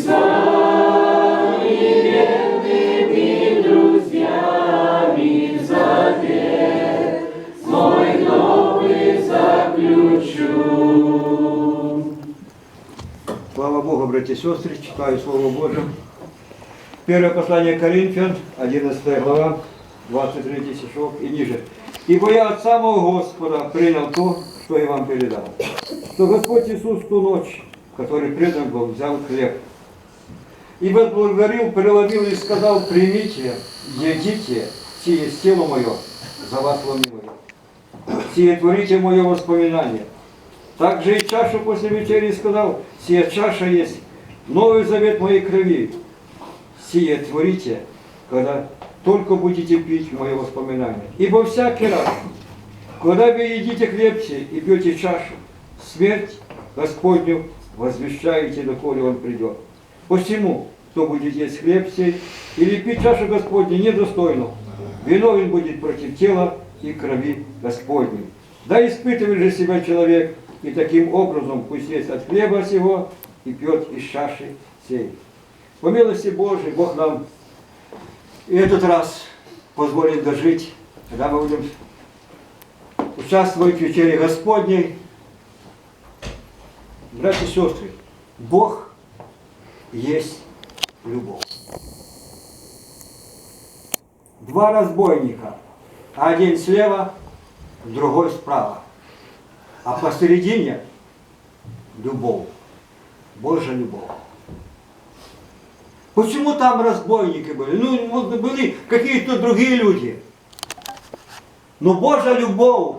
Слава Богу, братья и сестры, читаю Слово Божие. Первое послание Коринфян, 11 глава, 23 стишок и ниже. «Ибо я от самого Господа принял то, что я вам передал, что Господь Иисус в ту ночь, который предан был, взял хлеб, и возблагодарил, преломил и сказал: примите, едите, сие есть тело мое, за вас ломимое. Сие творите мое воспоминание. Также и чашу после вечери сказал: сия чаша есть новый завет моей крови. Сие творите, когда только будете пить в мое воспоминание. Ибо всякий раз, когда вы едите хлеб сей и пьете чашу, смерть Господню возвещаете, доколе Он придет. Посему, кто будет есть хлеб сей или пить чашу Господню недостойно, виновен будет против тела и крови Господней. Да испытывает же себя человек, и таким образом пусть ест от хлеба сего и пьет из чаши сей». По милости Божией Бог нам и этот раз позволит дожить, когда мы будем участвовать в вечере Господней. Братья и сестры, Бог есть любовь. Два разбойника, один слева, другой справа, а посередине любовь, Божья любовь. Почему там разбойники были? Ну, были какие-то другие люди. Но Божья любовь,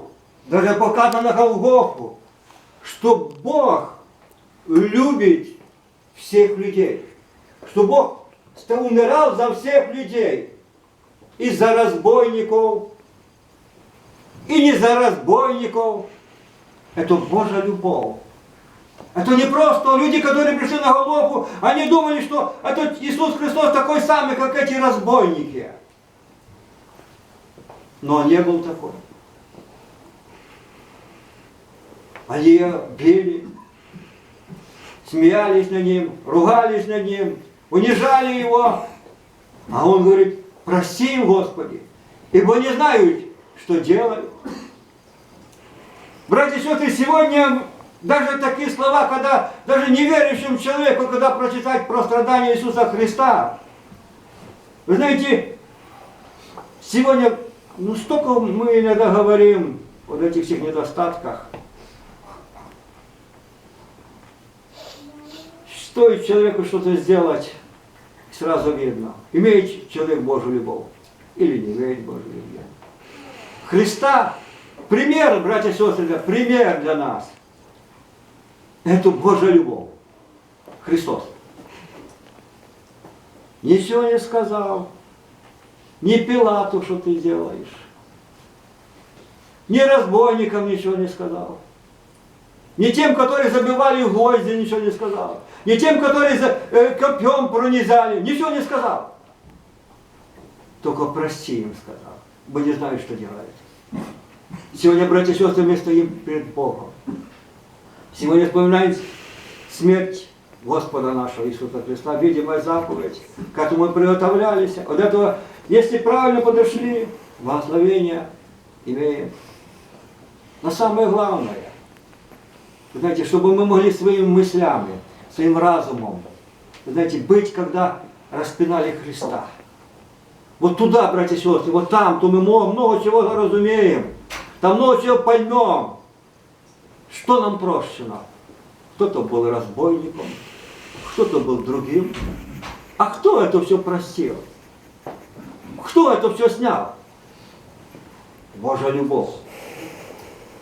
даже показана на Голгофу, что Бог любит всех людей. Что Бог умирал за всех людей. И за разбойников, и не за разбойников. Это Божья любовь. Это не просто люди, которые пришли на Голгофу, они думали, что это Иисус Христос такой самый, как эти разбойники. Но Он не был такой. Они ее били, смеялись над Ним, ругались над Ним, унижали Его. А Он говорит: прости им, Господи, ибо не знают, что делают. Братья и сестры, сегодня даже такие слова, когда даже неверующему человеку, когда прочитать про страдания Иисуса Христа, вы знаете, сегодня, столько мы иногда говорим о этих всех недостатках. Стоит человеку что-то сделать, сразу видно, имеет человек Божью любовь или не имеет Божью любовь. Христа, пример, братья и сестры, пример для нас. Это Божья любовь. Христос. Ничего не сказал. Ни Пилату, что ты делаешь. Ни разбойникам ничего не сказал. Ни тем, которые забивали в гвозди, ничего не сказал. Ни тем, которые копьем пронизали, ничего не сказал. Только прости им сказал. Вы не знаете, что делают. Сегодня, братья и сестры, мы стоим перед Богом. Сегодня вспоминаем смерть Господа нашего Иисуса Христа, видимая заповедь, к этому мы приготовлялись. От этого, если правильно подошли, благословение имеем. Но самое главное, вы знаете, чтобы мы могли своими мыслями, своим разумом, вы знаете, быть, когда распинали Христа. Вот туда, братья и сестры, вот там, то мы много чего разумеем, там много чего поймем. Что нам прощено? Кто-то был разбойником, кто-то был другим. А кто это все простил? Кто это все снял? Божья любовь.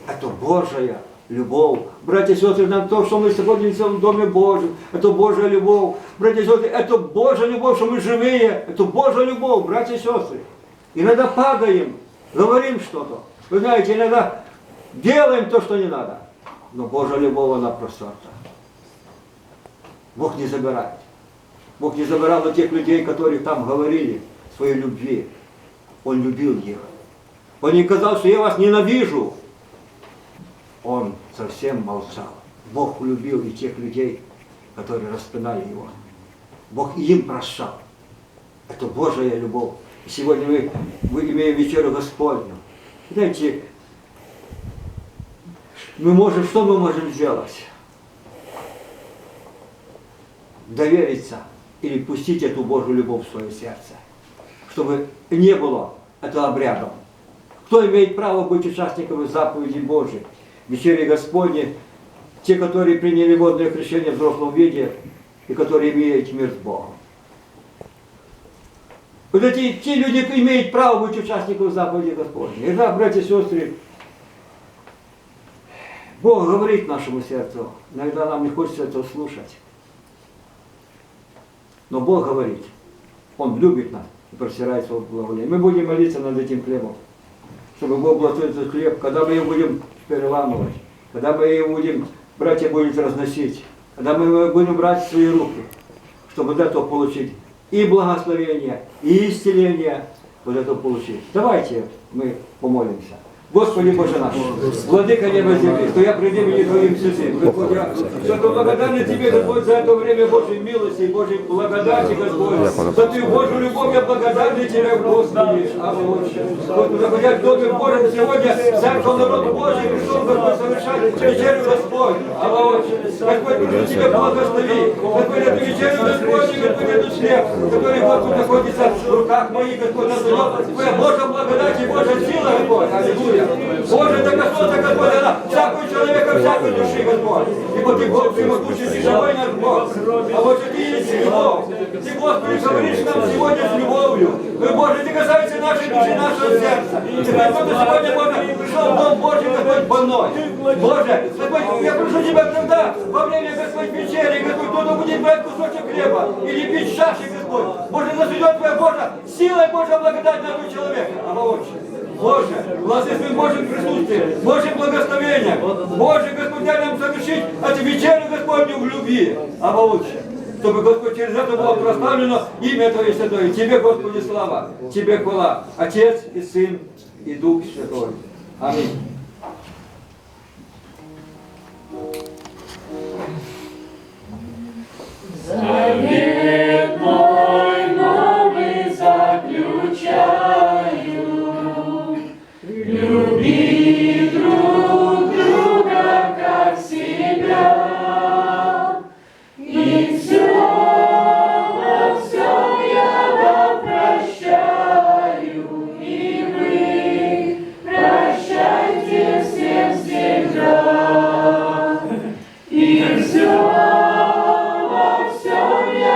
Это Божья любовь. Братья и сестры, нам то, что мы сегодня в Доме Божьем, это Божья любовь. Братья и сестры, это Божья любовь, что мы живые. Это Божья любовь, братья и сестры. Иногда падаем, говорим что-то. Вы знаете, иногда делаем то, что не надо. Но Божья любовь, она просторна. Бог не забирает. Бог не забирал от тех людей, которые там говорили своей любви. Он любил их. Он не сказал, что я вас ненавижу. Он совсем молчал. Бог любил и тех людей, которые распинали его. Бог им прощал. Это Божья любовь. И сегодня мы имеем вечерю Господню. Знаете, что мы можем сделать? Довериться или пустить эту Божью любовь в свое сердце, чтобы не было этого обрядом. Кто имеет право быть участниками заповеди Божьей, вечери Господней, те, которые приняли водное крещение в взрослом виде и которые имеют мир с Богом. Вот те люди имеют право быть участниками заповеди Господней. Итак, братья и сестры, Бог говорит нашему сердцу. Иногда нам не хочется этого слушать. Но Бог говорит. Он любит нас и простирает свое благоволение. Мы будем молиться над этим хлебом, чтобы Бог благословил этот хлеб, когда мы его будем переламывать, когда мы его будем, братья будут разносить, когда мы его будем брать в свои руки, чтобы вот это получить и благословение, и исцеление, вот это получить. Давайте мы помолимся. Господи Боже наш, Владыка неба и земли, что я пред имени Твоим святым, Господь, я свято благодарен Тебе, Господь, за это время Божьей милости и Божьей благодати, Господь, за Твою Божью любовь, я благодарен Тебе, Господи, Господи, находясь в Доме Божьем сегодня, церковь народ Божий пришел, Господь, совершать вечерю Господь, Господь, прошу Тебя, благослови, Господь, эту вечерю Господь, Господь, эту хлеб, который, Господь, находится в руках моих, Господь, назовет Твоя Божья благодать и Божья сила, Господь, аллилуйя. Боже, так Господь, Господь, она всякую человека, всякой души, Господь. Ибо Ты, Бог, всемогущий, живой наш Бог. А вот Ты есть любовь. Ты, Господи, говоришь нам сегодня с любовью. Вы, Боже, Ты касаешься нашей души, нашего сердца. И Ты, Господи, сегодня, Боже, пришел в Дом Божий, Господь, больной. Боже, Господь, я прошу Тебя, когда во время, Господь, вечери, Господь, кто-то будет брать кусочек хлеба или пить чаши, Господь. Боже, насудет Твоя Божья сила и Божья благодать на этого человека. А воочию. Боже, властным Божьим присутствием, Божьим благословением, Боже, Господь, дай нам совершить эту вечерю Господню в любви, а воочию. Чтобы, Господь, через это было прославлено имя Твое Святое. Тебе, Господи, слава, Тебе хвала, Отец и Сын и Дух Святой. Аминь. Завет мой новый заключаю. Люби друг друга, как себя, и все во всем я вам прощаю, и вы прощайте всем всегда, и все во всем я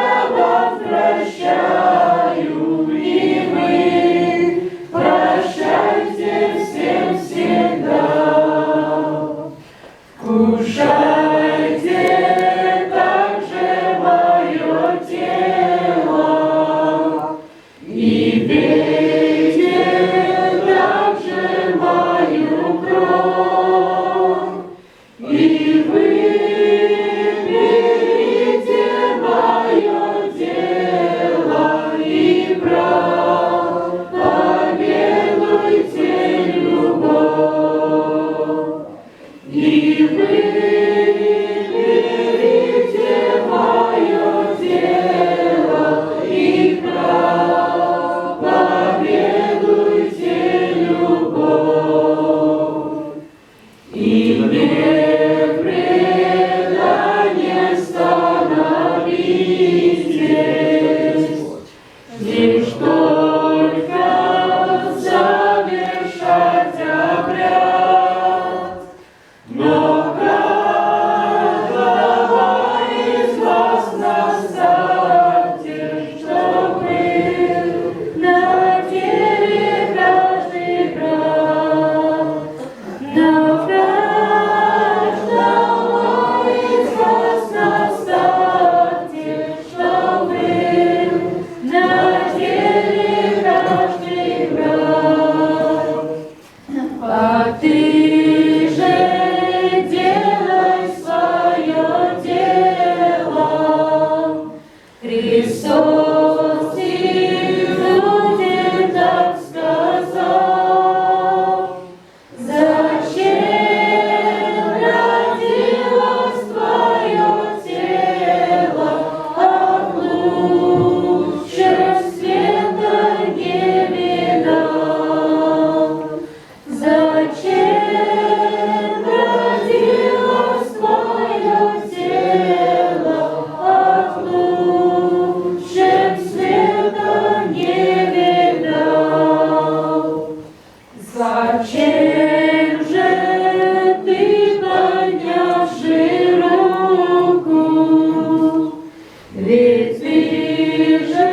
же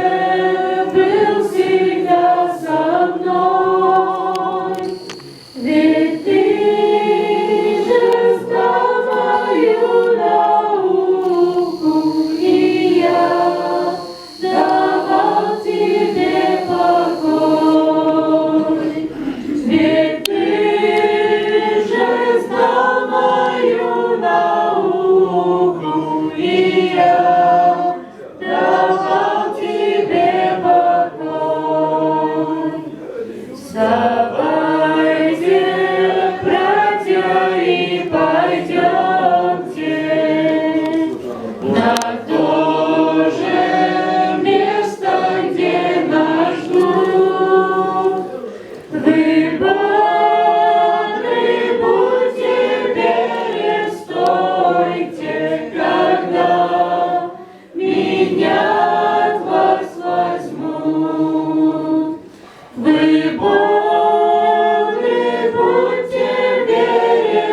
был всегда со мной, ведь ты же знал мою науку, и я давал тебе покой. Ведь ты же знал мою науку, и я давал тебе покой. Вставайте, братья, и пойдемте на то же место, где нас ждут. Вы бодры будьте, перестойте, когда меня от вас возьмут. Вы бодры будьте,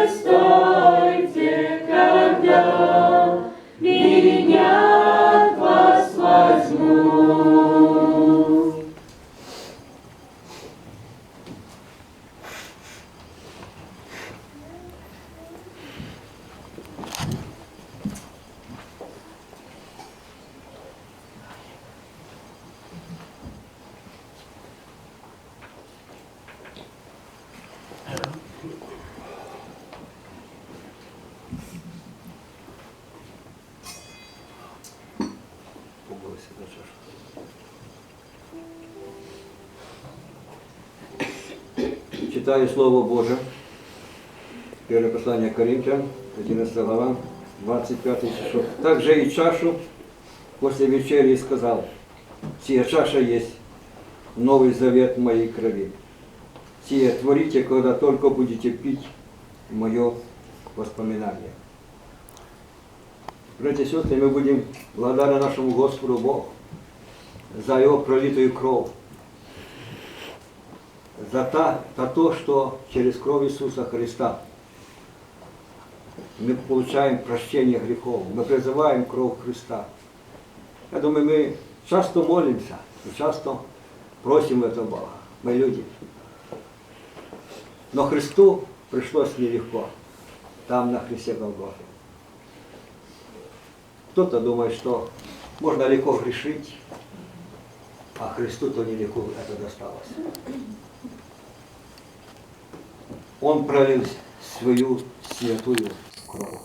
перестойте, когда меня от вас возьмут. Читаю Слово Божие. Первое послание Коринфян, 11 глава, 25 стих. Также и чашу после вечери сказал: сия чаша есть новый завет в моей крови. Сие творите, когда только будете пить мое воспоминание. Братья и сестры, мы будем благодарны нашему Господу Богу за Его пролитую кровь, за то, что через кровь Иисуса Христа мы получаем прощение грехов, мы призываем кровь Христа. Я думаю, мы часто молимся и часто просим этого Бога. Мы люди. Но Христу пришлось нелегко, там на Христе Голгофе. Кто-то думает, что можно легко грешить, а Христу-то нелегко это досталось. Он пролил свою святую кровь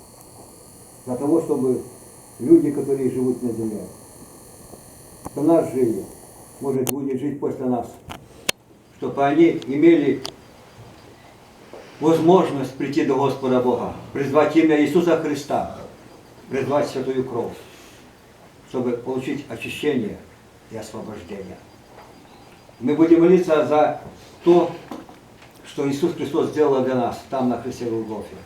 для того, чтобы люди, которые живут на земле, кто нас жили, может, будет жить после нас, чтобы они имели возможность прийти до Господа Бога, призвать имя Иисуса Христа, призвать святую кровь, чтобы получить очищение и освобождение. Мы будем молиться за то, что Иисус Христос сделал для нас там на Христе Голгофе.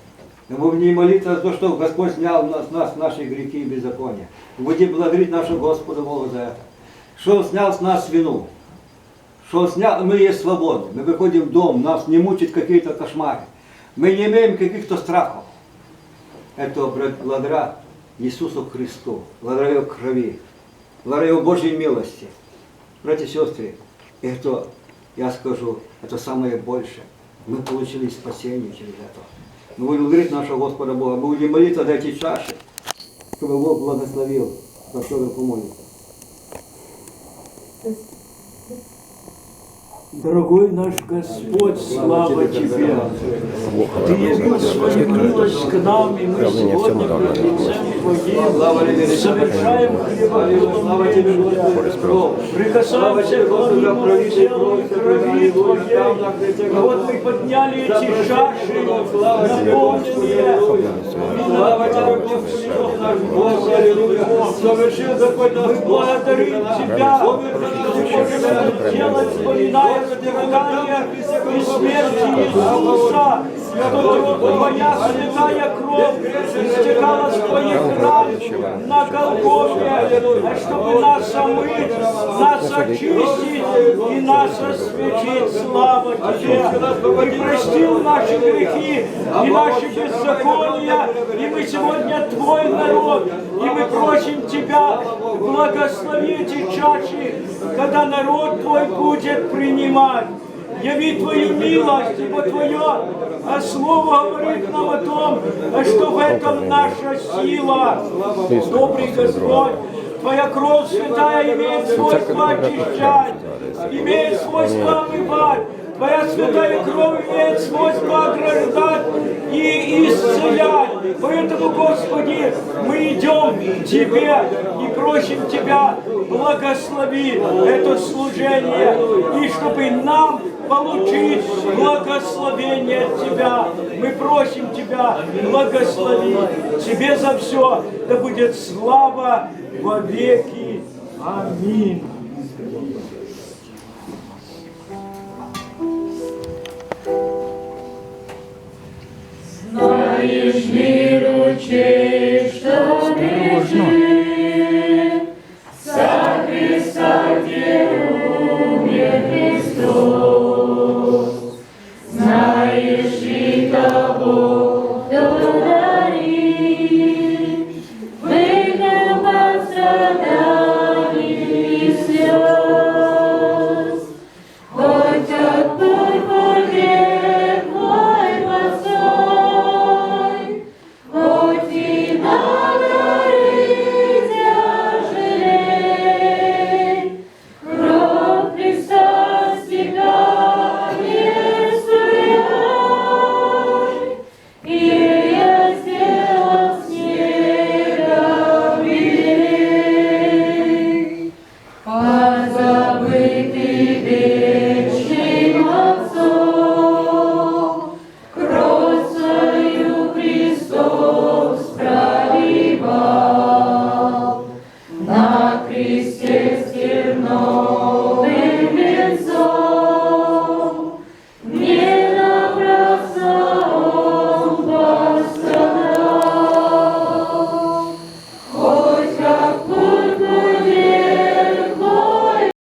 Мы будем молиться за то, что Господь снял с нас наши грехи и беззакония. Мы будем благодарить нашего Господа Бога за это. Что Он снял с нас вину. Что Он снял, мы есть свободны. Мы выходим в дом, нас не мучают какие-то кошмары. Мы не имеем каких-то страхов. Это благодаря Иисусу Христу, благодаря Его крови, благодаря Его Божьей милости. Братья и сестры, это, я скажу, это самое большее. Мы получили спасение через это. Мы будем благодарить нашего Господа Бога, мы будем молиться за эти чаши, чтобы Бог благословил, за что вы помолитесь. Дорогой наш Господь, слава Тебе! Ты явил свою милость к нам, и мы сегодня пред лицем Твоим совершаем хлебоподобие, прикасаемся к Твоему телу и крови Твоей. И вот мы подняли эти чаши, наполненные мы благодарим Тебя, что мы можем делать, вспоминая страдания и смерти Иисуса, что Твоя святая кровь истекала с Твоих ран на Голгофе, а чтобы нас омыть, нас очистить и нас осветить. Слава Тебе! Ты простил наши грехи и наши беззакония, и мы сегодня Твой народ, и мы просим Тебя, благослови эти чаши, когда народ Твой будет принимать. Яви Твою милость, ибо Твое Слово говорит нам о том, что в этом наша сила. Добрый Господь, Твоя кровь святая имеет свойство очищать, имеет свойство омывать. Твоя святая кровь имеет свойство ограждать и исцелять. Поэтому, Господи, мы идем к Тебе и просим Тебя, благослови это служение, и чтобы нам получить благословение от Тебя. Мы просим Тебя, благослови. Тебе за все да будет слава во веки. Аминь. Знаешь мир учей, что бежит, за Христа где умер Христос. Знаешь и того, кто дарит выход от страданий и слез. Хоть отпой грех мой постой, хоть и нагорит тяжелей, кровь Христа стекает струей, и я сделал снегом белей. Позабытый вечным Отцом, кровь свою Христос проливал, на кресте